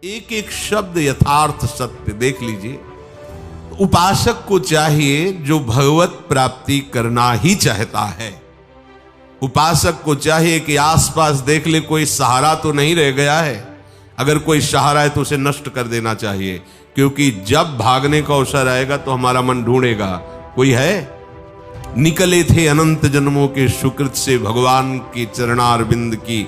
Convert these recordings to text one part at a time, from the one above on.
एक एक शब्द यथार्थ सत्य देख लीजिए। उपासक को चाहिए जो भगवत प्राप्ति करना ही चाहता है। उपासक को चाहिए कि आसपास देख ले कोई सहारा तो नहीं रह गया है। अगर कोई सहारा है तो उसे नष्ट कर देना चाहिए, क्योंकि जब भागने का अवसर आएगा तो हमारा मन ढूंढेगा कोई है। निकले थे अनंत जन्मों के सुकृत से भगवान के चरणारविंद की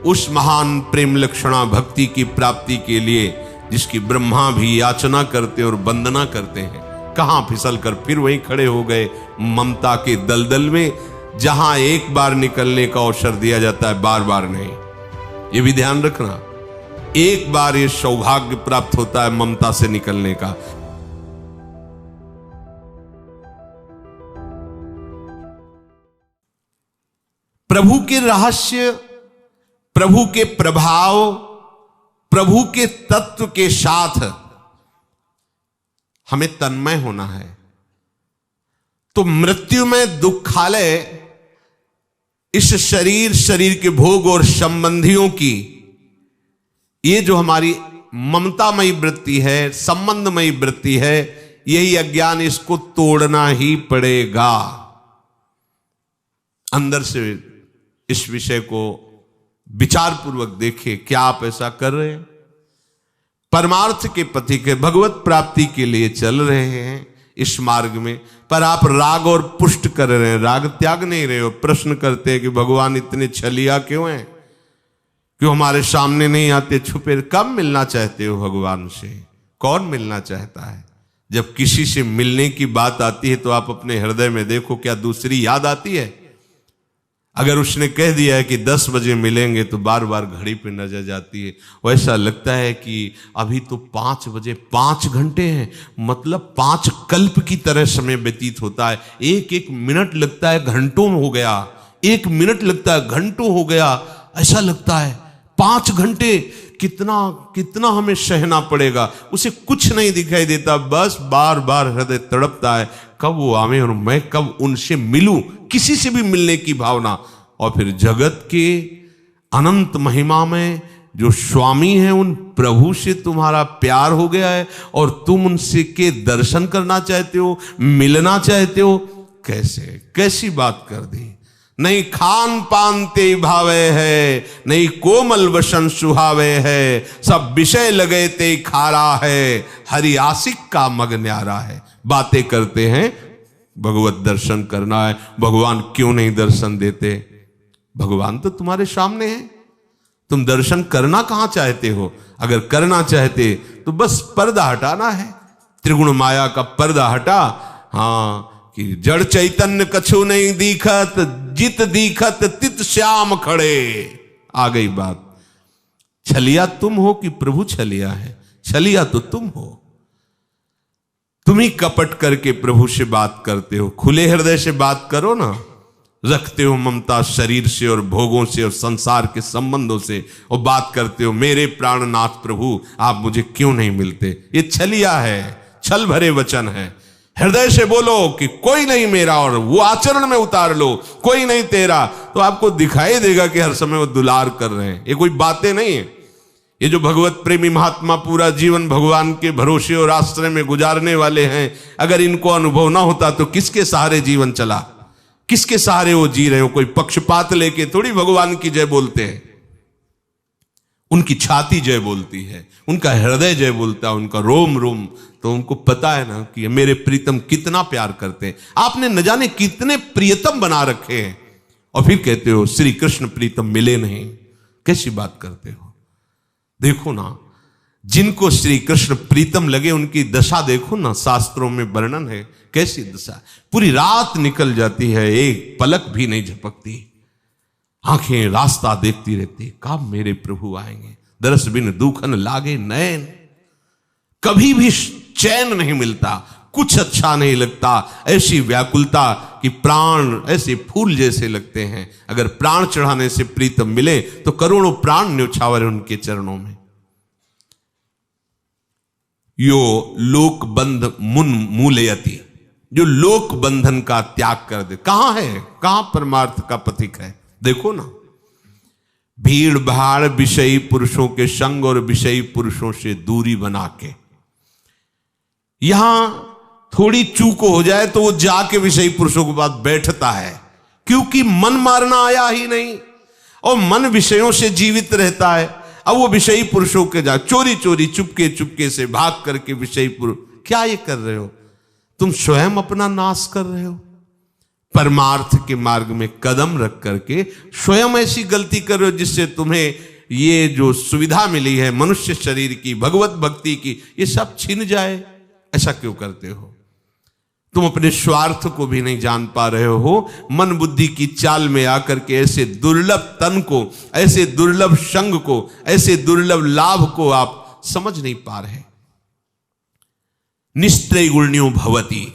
उस महान प्रेम लक्षणा भक्ति की प्राप्ति के लिए, जिसकी ब्रह्मा भी याचना करते और वंदना करते हैं। कहां फिसल कर फिर वहीं खड़े हो गए ममता के दलदल में, जहां एक बार निकलने का अवसर दिया जाता है, बार बार नहीं। ये भी ध्यान रखना, एक बार ये सौभाग्य प्राप्त होता है ममता से निकलने का। प्रभु के रहस्य, प्रभु के प्रभाव, प्रभु के तत्व के साथ हमें तन्मय होना है। तो मृत्यु में दुखालय इस शरीर के भोग और संबंधियों की, ये जो हमारी ममतामयी वृत्ति है, संबंधमयी वृत्ति है, यही अज्ञान, इसको तोड़ना ही पड़ेगा। अंदर से इस विषय को विचार पूर्वक देखिए, क्या आप ऐसा कर रहे हैं? परमार्थ के पथि के भगवत प्राप्ति के लिए चल रहे हैं इस मार्ग में, पर आप राग और पुष्ट कर रहे हैं, राग त्याग नहीं रहे हो। प्रश्न करते हैं कि भगवान इतने छलिया क्यों हैं, क्यों हमारे सामने नहीं आते, छुपे? कब मिलना चाहते हो भगवान से? कौन मिलना चाहता है? जब किसी से मिलने की बात आती है तो आप अपने हृदय में देखो, क्या दूसरी याद आती है? अगर उसने कह दिया है कि 10 बजे मिलेंगे तो बार बार घड़ी पे नजर जाती है। वैसा लगता है कि अभी तो 5 बजे 5 घंटे हैं, मतलब 5 कल्प की तरह समय व्यतीत होता है। एक एक मिनट लगता है घंटों हो गया, 1 मिनट लगता है घंटों हो गया। ऐसा लगता है 5 घंटे कितना हमें सहना पड़ेगा। उसे कुछ नहीं दिखाई देता, बस बार बार हृदय तड़पता है कब वो आवे और मैं कब उनसे मिलूं, किसी से भी मिलने की भावना। और फिर जगत के अनंत महिमा में जो स्वामी है, उन प्रभु से तुम्हारा प्यार हो गया है और तुम उनसे के दर्शन करना चाहते हो, मिलना चाहते हो। कैसी बात कर दी। नहीं खान पान ते भावे है, नहीं कोमल वसन सुहावे है, सब विषय लगे ते खारा है, हरि आशिक का मग न्यारा है। बातें करते हैं, भगवत दर्शन करना है, भगवान क्यों नहीं दर्शन देते? भगवान तो तुम्हारे सामने है, तुम दर्शन करना कहां चाहते हो? अगर करना चाहते तो बस पर्दा हटाना है, त्रिगुण माया का पर्दा हटा। हाँ, कि जड़ चैतन्य कछु नहीं दिखत, जित दिखत तित श्याम खड़े। आ गई बात। छलिया तुम हो कि प्रभु छलिया है? छलिया तो तुम हो। तुम ही कपट करके प्रभु से बात करते हो। खुले हृदय से बात करो ना। रखते हो ममता शरीर से और भोगों से और संसार के संबंधों से, और बात करते हो मेरे प्राणनाथ प्रभु आप मुझे क्यों नहीं मिलते। ये छलिया है, छल भरे वचन है। हृदय से बोलो कि कोई नहीं मेरा, और वो आचरण में उतार लो कोई नहीं तेरा, तो आपको दिखाई देगा कि हर समय वो दुलार कर रहे हैं। ये कोई बातें नहीं है। ये जो भगवत प्रेमी महात्मा पूरा जीवन भगवान के भरोसे और आश्रय में गुजारने वाले हैं, अगर इनको अनुभव ना होता तो किसके सहारे जीवन चला, किसके सहारे वो जी रहे हो? कोई पक्षपात लेके थोड़ी भगवान की जय बोलते हैं। उनकी छाती जय बोलती है, उनका हृदय जय बोलता है, उनका रोम रोम। तो उनको पता है ना कि मेरे प्रीतम कितना प्यार करते हैं। आपने न जाने कितने प्रियतम बना रखे हैं, और फिर कहते हो श्री कृष्ण प्रीतम मिले नहीं। कैसी बात करते हो? देखो ना, जिनको श्री कृष्ण प्रीतम लगे उनकी दशा देखो ना, शास्त्रों में वर्णन है कैसी दशा। पूरी रात निकल जाती है, एक पलक भी नहीं झपकती, आंखें रास्ता देखती रहती, कब मेरे प्रभु आएंगे। दरस बिन दुखन लागे नैन, कभी भी चैन नहीं मिलता, कुछ अच्छा नहीं लगता। ऐसी व्याकुलता कि प्राण ऐसे फूल जैसे लगते हैं। अगर प्राण चढ़ाने से प्रीतम मिले तो करोड़ों प्राण न्योछावर उनके चरणों में। यो लोक बंध मुन मूलयति, जो लोक बंधन का त्याग कर दे। कहां है, कहां परमार्थ का पथिक है? देखो ना, भीड़ भाड़ विषयी पुरुषों के संग और विषयी पुरुषों से दूरी बना के, यहां थोड़ी चूक हो जाए तो वो जाके विषयी पुरुषों के पास बैठता है, क्योंकि मन मारना आया ही नहीं और मन विषयों से जीवित रहता है। अब वो विषयी पुरुषों के जा चोरी चोरी चुपके चुपके से भाग करके विषयी पुरुष, क्या ये कर रहे हो? तुम स्वयं अपना नाश कर रहे हो। परमार्थ के मार्ग में कदम रख करके स्वयं ऐसी गलती कर रहे हो जिससे तुम्हें ये जो सुविधा मिली है मनुष्य शरीर की, भगवत भक्ति की, ये सब छिन जाए। ऐसा क्यों करते हो? तुम अपने स्वार्थ को भी नहीं जान पा रहे हो। मन बुद्धि की चाल में आकर के ऐसे दुर्लभ तन को, ऐसे दुर्लभ संग को, ऐसे दुर्लभ लाभ को आप समझ नहीं पा रहे। निस्त्रय गुण्यो भवति,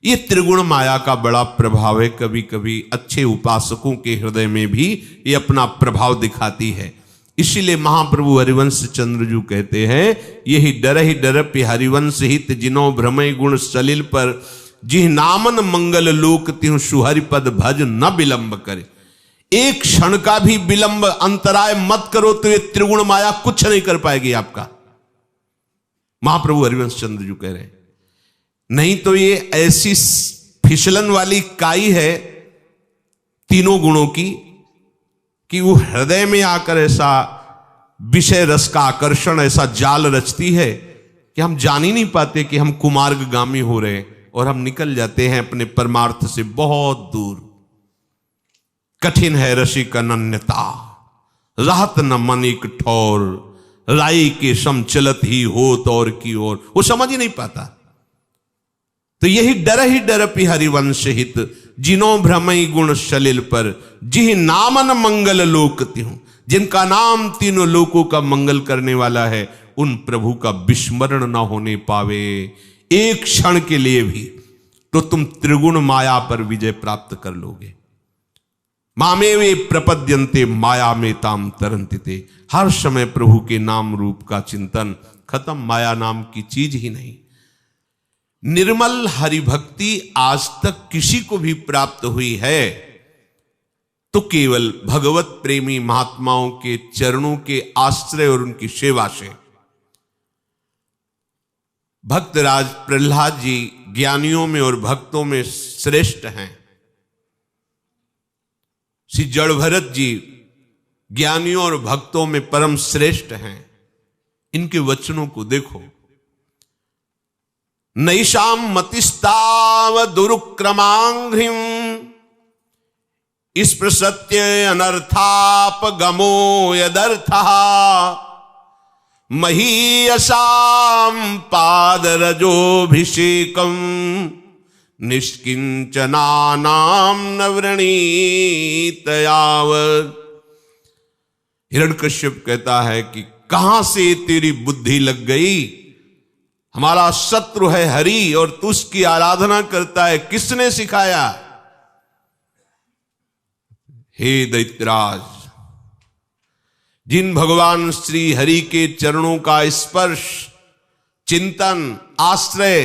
ये त्रिगुण माया का बड़ा प्रभाव है। कभी कभी अच्छे उपासकों के हृदय में भी ये अपना प्रभाव दिखाती है। इसीलिए महाप्रभु हरिवंश चंद्रजू कहते हैं, यही डर ही डरपि हरिवंश हित जिनो भ्रमय गुण सलिल पर, जिह नामन मंगल लोक तिहु सुहरिपद भज न विलंब करे। एक क्षण का भी विलंब अंतराय मत करो तो ये त्रिगुण माया कुछ नहीं कर पाएगी आपका। महाप्रभु हरिवंश चंद्रजू कह रहे हैं, नहीं तो ये ऐसी फिसलन वाली काई है तीनों गुणों की कि वो हृदय में आकर ऐसा विषय रस का आकर्षण, ऐसा जाल रचती है कि हम जान ही नहीं पाते कि हम कुमार्गगामी हो रहे हैं और हम निकल जाते हैं अपने परमार्थ से बहुत दूर। कठिन है रसिक अनन्यता, राहत न मन एक ठौर, राई के सम चलत ही होत और की ओर। वो समझ ही नहीं पाता। तो यही डरपि हरिवंश हित जिनो भ्रमई गुण सलिल पर, जिह नामन मंगल लोक तिहु, जिनका नाम तीनों लोकों का मंगल करने वाला है, उन प्रभु का विस्मरण ना होने पावे एक क्षण के लिए भी, तो तुम त्रिगुण माया पर विजय प्राप्त कर लोगे। मामे वे प्रपद्यन्ते माया में ताम तरंतिते, हर समय प्रभु के नाम रूप का चिंतन, खत्म, माया नाम की चीज ही नहीं। निर्मल हरिभक्ति आज तक किसी को भी प्राप्त हुई है तो केवल भगवत प्रेमी महात्माओं के चरणों के आश्रय और उनकी सेवा से। भक्तराज प्रहलाद जी ज्ञानियों में और भक्तों में श्रेष्ठ हैं। श्री जड़भरत जी ज्ञानियों और भक्तों में परम श्रेष्ठ हैं। इनके वचनों को देखो, नैषाम मतिस्ताव दुरुक्रमांघ्रिम स्पृशत्य अनर्थापगमो यदर्थः, महीयसाम पादरजोभिषेकम निष्किंचनानाम न वृणीत यावत्। हिरण्यकश्यप कहता है कि कहां से तेरी बुद्धि लग गई? हमारा शत्रु है हरि और तू उसकी आराधना करता है, किसने सिखाया? हे दैत्यराज, जिन भगवान श्री हरि के चरणों का स्पर्श, चिंतन, आश्रय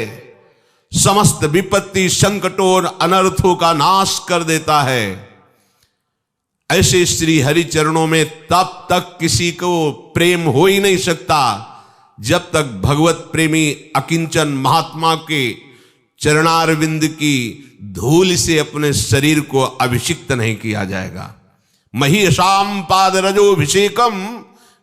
समस्त विपत्ति, संकटों और अनर्थों का नाश कर देता है, ऐसे श्री हरि चरणों में तब तक किसी को प्रेम हो ही नहीं सकता जब तक भगवत प्रेमी अकिंचन महात्मा के चरणारविंद की धूल से अपने शरीर को अभिषिक्त नहीं किया जाएगा। महीयसाम पादरजोभिषेकम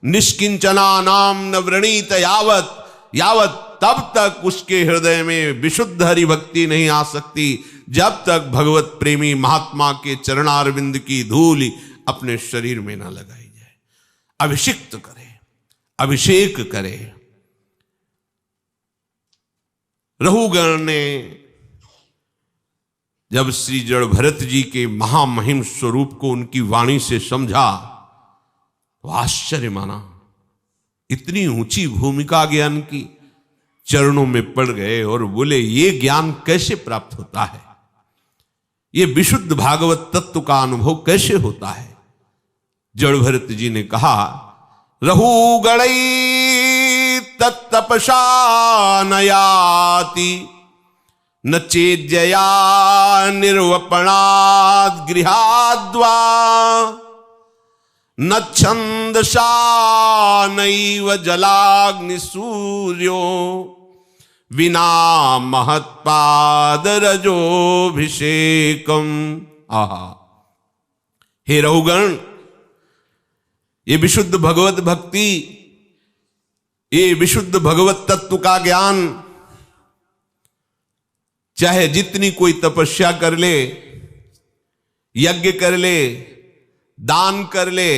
निष्किंचना नाम न वृणीत यावत, यावत तब तक उसके हृदय में विशुद्ध हरि भक्ति नहीं आ सकती जब तक भगवत प्रेमी महात्मा के चरणारविंद की धूल अपने शरीर में ना लगाई जाए। अभिषिक्त करे, अभिषेक करे। रहुगण ने जब श्री जड़भरत जी के महामहिम स्वरूप को उनकी वाणी से समझा तो आश्चर्य माना। इतनी ऊंची भूमिका ज्ञान की, चरणों में पड़ गए और बोले ये ज्ञान कैसे प्राप्त होता है, ये विशुद्ध भागवत तत्व का अनुभव कैसे होता है? जड़भरत जी ने कहा, रहुगणई तत्तपसा न याति, न चेज्जया निर्वपणाद् गृहाद्वा, न छंदसा नैव जलाग्नि सूर्यो विना महत्पाद रजोभिषेकम। आहा, हे रहुगण, ये विशुद्ध भगवत भक्ति, ये विशुद्ध भगवत तत्व का ज्ञान, चाहे जितनी कोई तपस्या कर ले, यज्ञ कर ले, दान कर ले,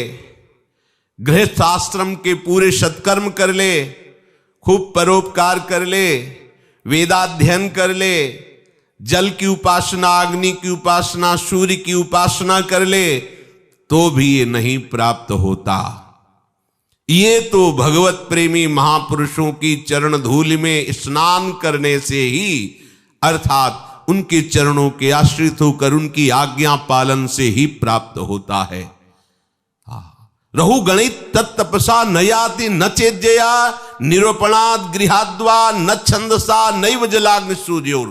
गृहस्थ आश्रम के पूरे सत्कर्म कर ले, खूब परोपकार कर ले, वेदाध्ययन कर ले, जल की उपासना, अग्नि की उपासना, सूर्य की उपासना कर ले, तो भी ये नहीं प्राप्त होता। ये तो भगवत प्रेमी महापुरुषों की चरण धूलि में स्नान करने से ही, अर्थात उनके चरणों के आश्रित होकर उनकी आज्ञा पालन से ही प्राप्त होता है। रहु गणित तत्तपसा न याति न चेज्जया निरूपणाद गृहाद्वा न छंदसा नैव जलाग्नि सूर्योर।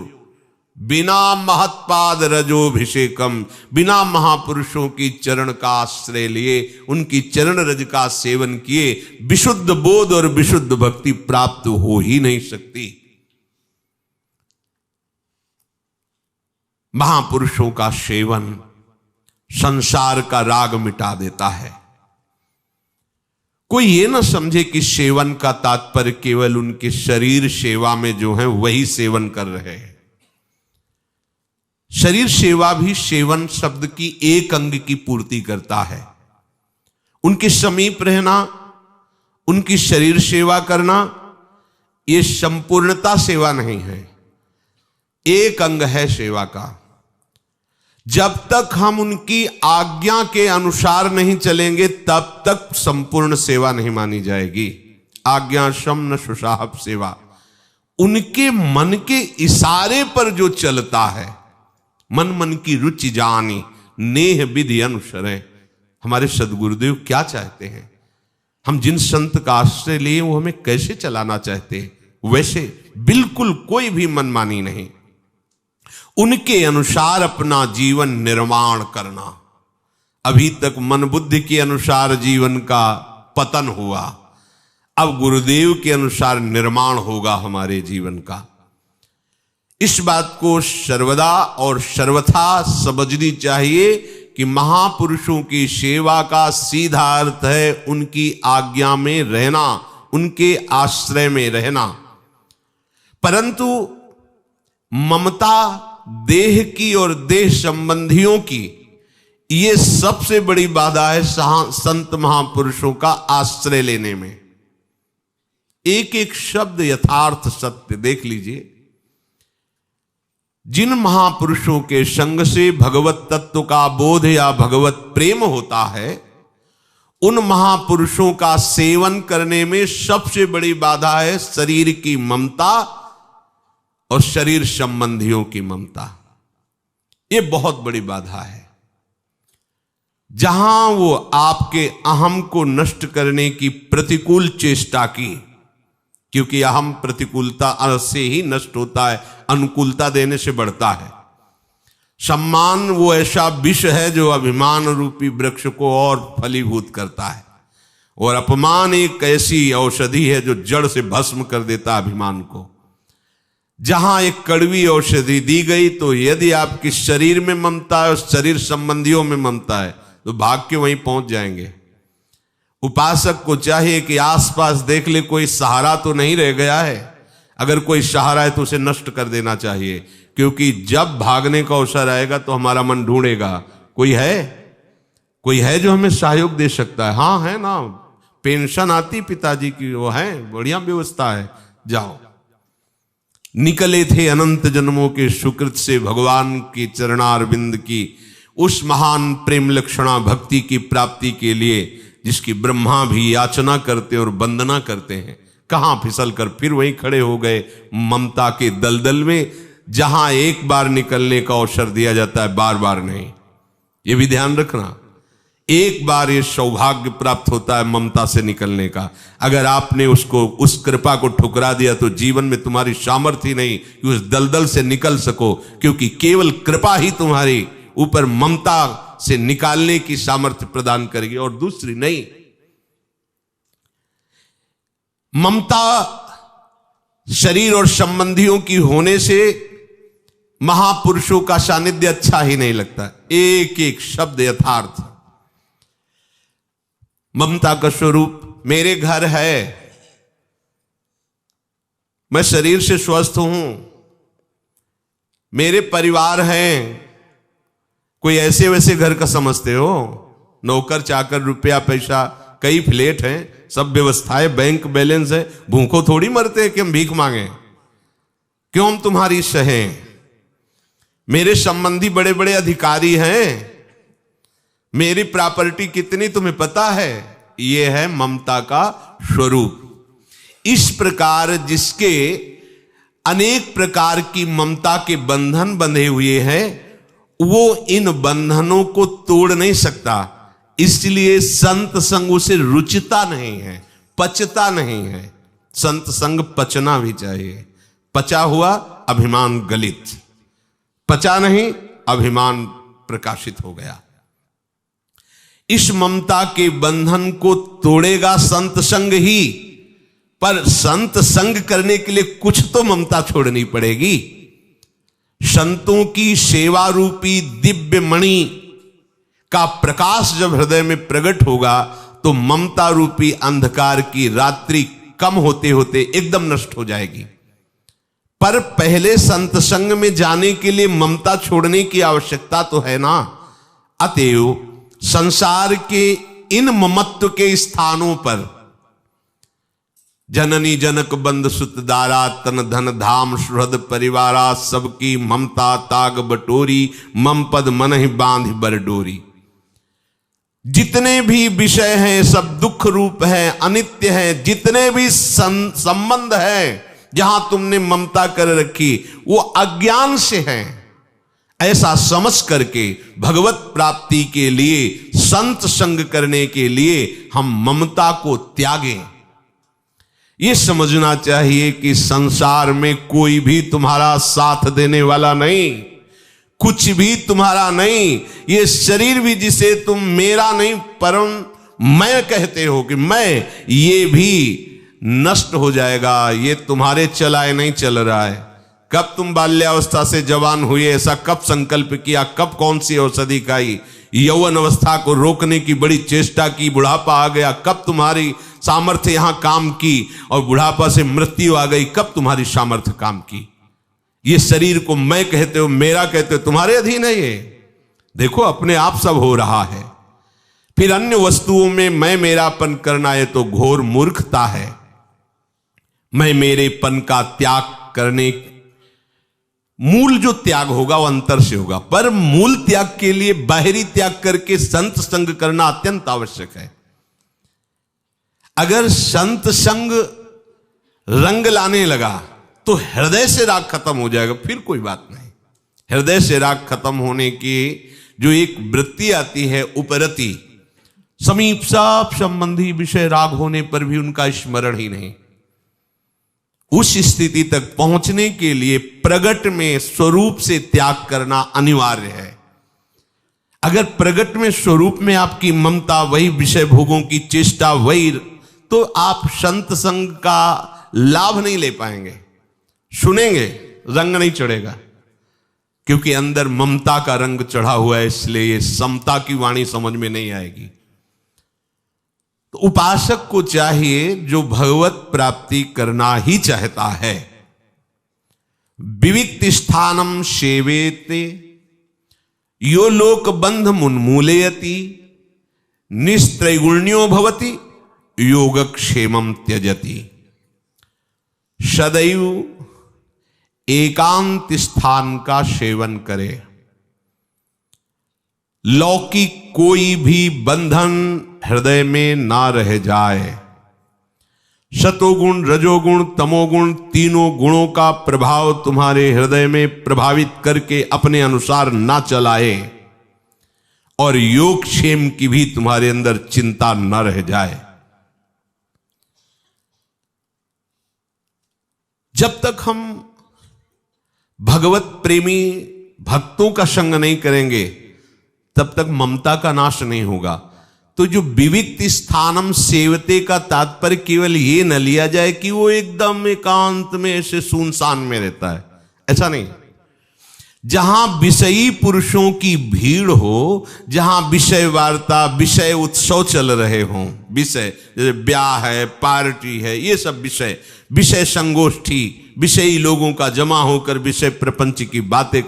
बिना महत्पाद रजोभिषेकम, बिना महापुरुषों की चरण का आश्रय लिए, उनकी चरण रज का सेवन किए, विशुद्ध बोध और विशुद्ध भक्ति प्राप्त हो ही नहीं सकती। महापुरुषों का सेवन संसार का राग मिटा देता है। कोई ये ना समझे कि सेवन का तात्पर्य केवल उनके शरीर सेवा में जो है वही सेवन कर रहे हैं। शरीर सेवा भी सेवन शब्द की एक अंग की पूर्ति करता है। उनके समीप रहना, उनकी शरीर सेवा करना, यह संपूर्णता सेवा नहीं है, एक अंग है सेवा का। जब तक हम उनकी आज्ञा के अनुसार नहीं चलेंगे तब तक संपूर्ण सेवा नहीं मानी जाएगी। आज्ञा शम न सुसाहब सेवा, उनके मन के इशारे पर जो चलता है, मन मन की रुचि जानी नेह विधि अनुसरे। हमारे सदगुरुदेव क्या चाहते हैं, हम जिन संत का आश्रय लिए वो हमें कैसे चलाना चाहते हैं, वैसे बिल्कुल कोई भी मनमानी नहीं, उनके अनुसार अपना जीवन निर्माण करना। अभी तक मन बुद्धि के अनुसार जीवन का पतन हुआ, अब गुरुदेव के अनुसार निर्माण होगा हमारे जीवन का। इस बात को सर्वदा और सर्वथा समझनी चाहिए कि महापुरुषों की सेवा का सीधा अर्थ है उनकी आज्ञा में रहना, उनके आश्रय में रहना। परंतु ममता देह की और देह संबंधियों की, ये सबसे बड़ी बाधा है संत महापुरुषों का आश्रय लेने में। एक एक शब्द यथार्थ सत्य देख लीजिए। जिन महापुरुषों के संग से भगवत तत्व का बोध या भगवत प्रेम होता है, उन महापुरुषों का सेवन करने में सबसे बड़ी बाधा है शरीर की ममता और शरीर संबंधियों की ममता। ये बहुत बड़ी बाधा है। जहां वो आपके अहम को नष्ट करने की प्रतिकूल चेष्टा की, क्योंकि अहम प्रतिकूलता से ही नष्ट होता है, अनुकूलता देने से बढ़ता है। सम्मान वो ऐसा विष है जो अभिमान रूपी वृक्ष को और फलीभूत करता है, और अपमान एक ऐसी औषधि है जो जड़ से भस्म कर देता है अभिमान को। जहां एक कड़वी औषधि दी गई, तो यदि आपकी शरीर में ममता है और शरीर संबंधियों में ममता है तो भाग के वहीं पहुंच जाएंगे। उपासक को चाहिए कि आसपास देख ले कोई सहारा तो नहीं रह गया है। अगर कोई सहारा है तो उसे नष्ट कर देना चाहिए, क्योंकि जब भागने का अवसर आएगा तो हमारा मन ढूंढेगा कोई है जो हमें सहयोग दे सकता है। हाँ है ना, पेंशन आती पिताजी की, वो है, बढ़िया व्यवस्था है, जाओ। निकले थे अनंत जन्मों के सुकृत से भगवान की चरणारविंद की उस महान प्रेम लक्षणा भक्ति की प्राप्ति के लिए, जिसकी ब्रह्मा भी याचना करते और वंदना करते हैं। कहां फिसल कर फिर वहीं खड़े हो गए ममता के दलदल में, जहां एक बार निकलने का अवसर दिया जाता है, बार बार नहीं। ये भी ध्यान रखना, एक बार ये सौभाग्य प्राप्त होता है ममता से निकलने का। अगर आपने उस कृपा को ठुकरा दिया तो जीवन में तुम्हारी सामर्थ्य नहीं कि उस दलदल से निकल सको, क्योंकि केवल कृपा ही तुम्हारी ऊपर ममता से निकालने की सामर्थ्य प्रदान करेगी और दूसरी नहीं। ममता शरीर और संबंधियों की होने से महापुरुषों का सानिध्य अच्छा ही नहीं लगता। एक एक शब्द यथार्थ। ममता का स्वरूप मेरे घर है, मैं शरीर से स्वस्थ हूं, मेरे परिवार हैं। कोई ऐसे वैसे घर का समझते हो? नौकर चाकर, रुपया पैसा, कई फ्लैट हैं, सब व्यवस्थाएं, बैंक बैलेंस है। भूखों थोड़ी मरते हैं कि हम भीख मांगे। क्यों हम तुम्हारी सहें? मेरे संबंधी बड़े बड़े अधिकारी हैं, मेरी प्रॉपर्टी कितनी तुम्हें पता है? यह है ममता का स्वरूप। इस प्रकार जिसके अनेक प्रकार की ममता के बंधन बंधे हुए हैं, वो इन बंधनों को तोड़ नहीं सकता। इसलिए संत संग उसे रुचता नहीं है, पचता नहीं है। संत संग पचना भी चाहिए। पचा हुआ अभिमान गलित, पचा नहीं अभिमान प्रकाशित हो गया। इस ममता के बंधन को तोड़ेगा संत संग ही। पर संत संग करने के लिए कुछ तो ममता छोड़नी पड़ेगी। संतों की सेवा रूपी दिव्य मणि का प्रकाश जब हृदय में प्रकट होगा तो ममता रूपी अंधकार की रात्रि कम होते होते एकदम नष्ट हो जाएगी। पर पहले संत संग में जाने के लिए ममता छोड़ने की आवश्यकता तो है ना। अतएव संसार के इन ममत्व के स्थानों पर जननी जनक बंद सुत दारा तन धन धाम सुहृद परिवारा सबकी ममता ताग बटोरी मम पद मन ही बांध बरडोरी। जितने भी विषय हैं सब दुख रूप हैं, अनित्य हैं। जितने भी संबंध हैं जहां तुमने ममता कर रखी वो अज्ञान से हैं। ऐसा समझ करके भगवत प्राप्ति के लिए, संत संग करने के लिए हम ममता को त्यागें। ये समझना चाहिए कि संसार में कोई भी तुम्हारा साथ देने वाला नहीं, कुछ भी तुम्हारा नहीं। ये शरीर भी जिसे तुम मेरा नहीं परम मैं कहते हो कि मैं, ये भी नष्ट हो जाएगा। ये तुम्हारे चलाए नहीं चल रहा है। कब तुम बाल्यावस्था से जवान हुए, ऐसा कब संकल्प किया, कब कौन सी औषधि खाई, यौवन अवस्था को रोकने की बड़ी चेष्टा की, बुढ़ापा आ गया, कब तुम्हारी सामर्थ्य यहां काम की, और बुढ़ापा से मृत्यु आ गई, कब तुम्हारी सामर्थ्य काम की। ये शरीर को मैं कहते हो, मेरा कहते हो, तुम्हारे अधीन है ये। देखो अपने आप सब हो रहा है। फिर अन्य वस्तुओं में मैं मेरापन करना है तो घोर मूर्खता है। मैं मेरेपन का त्याग करने, मूल जो त्याग होगा वो अंतर से होगा। पर मूल त्याग के लिए बाहरी त्याग करके संत संग करना अत्यंत आवश्यक है। अगर संत संग रंग लाने लगा तो हृदय से राग खत्म हो जाएगा, फिर कोई बात नहीं। हृदय से राग खत्म होने की जो एक वृत्ति आती है उपरति, समीप सब संबंधी विषय राग होने पर भी उनका स्मरण ही नहीं। उस स्थिति तक पहुंचने के लिए प्रगट में स्वरूप से त्याग करना अनिवार्य है। अगर प्रगट में स्वरूप में आपकी ममता, वही विषय भोगों की चेष्टा, वही, तो आप संत संग का लाभ नहीं ले पाएंगे। सुनेंगे, रंग नहीं चढ़ेगा, क्योंकि अंदर ममता का रंग चढ़ा हुआ है। इसलिए ये समता की वाणी समझ में नहीं आएगी। तो उपासक को चाहिए, जो भगवत प्राप्ति करना ही चाहता है, विविक्त स्थानम सेवेते यो लोक बंध मुन्मूलयति निस्त्रैगुण्यो भवति योगक्षेमं त्यजति। सदैव एकांत स्थान का सेवन करे। लौकिक कोई भी बंधन हृदय में ना रह जाए। सतोगुण, रजोगुण, तमोगुण, तीनों गुणों का प्रभाव तुम्हारे हृदय में प्रभावित करके अपने अनुसार ना चलाए, और योगक्षेम की भी तुम्हारे अंदर चिंता न रह जाए। जब तक हम भगवत प्रेमी भक्तों का संग नहीं करेंगे, तब तक ममता का नाश नहीं होगा। तो जो विविक्त स्थानम सेवते का तात्पर्य केवल ये न लिया जाए कि वो एकदम एकांत में ऐसे सुनसान में रहता है, ऐसा नहीं। जहां विषयी पुरुषों की भीड़ हो, जहां विषय वार्ता, विषय उत्सव चल रहे हों, विषय जैसे ब्याह है, पार्टी है, ये सब विषय संगोष्ठी, विषयी लोगों का जमा होकर विषय प्रपंच की बातें,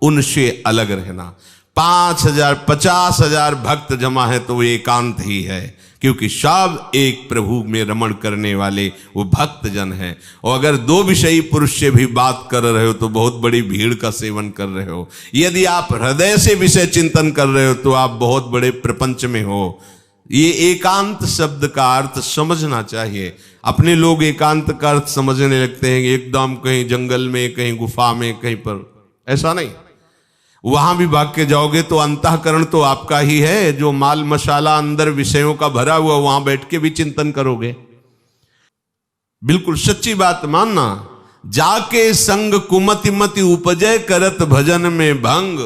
उनसे अलग रहना। 5,000 50,000 भक्त जमा है तो वो एकांत ही है, क्योंकि सब एक प्रभु में रमण करने वाले वो भक्त जन है। और अगर 2 विषयी पुरुष से भी बात कर रहे हो तो बहुत बड़ी भीड़ का सेवन कर रहे हो। यदि आप हृदय से विषय चिंतन कर रहे हो तो आप बहुत बड़े प्रपंच में हो। ये एकांत शब्द का अर्थ समझना चाहिए। अपने लोग एकांत का अर्थ समझने लगते हैं एकदम कहीं जंगल में, कहीं गुफा में, कहीं पर, ऐसा नहीं। वहां भी भाग के जाओगे तो अंतःकरण तो आपका ही है, जो माल मसाला अंदर विषयों का भरा हुआ, वहां बैठ के भी चिंतन करोगे। बिल्कुल सच्ची बात मानना। जाके संग कुमति मति उपजय करत भजन में भंग,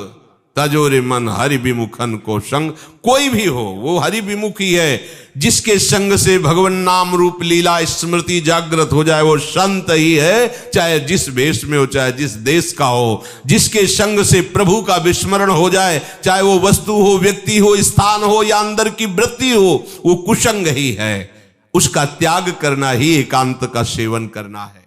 तजोरे मन हरि विमुखन को संग। कोई भी हो वो हरि विमुख ही है। जिसके संग से भगवान नाम रूप लीला स्मृति जागृत हो जाए वो संत ही है, चाहे जिस वेश में हो, चाहे जिस देश का हो। जिसके संग से प्रभु का विस्मरण हो जाए, चाहे वो वस्तु हो, व्यक्ति हो, स्थान हो या अंदर की वृत्ति हो, वो कुसंग ही है। उसका त्याग करना ही एकांत का सेवन करना है।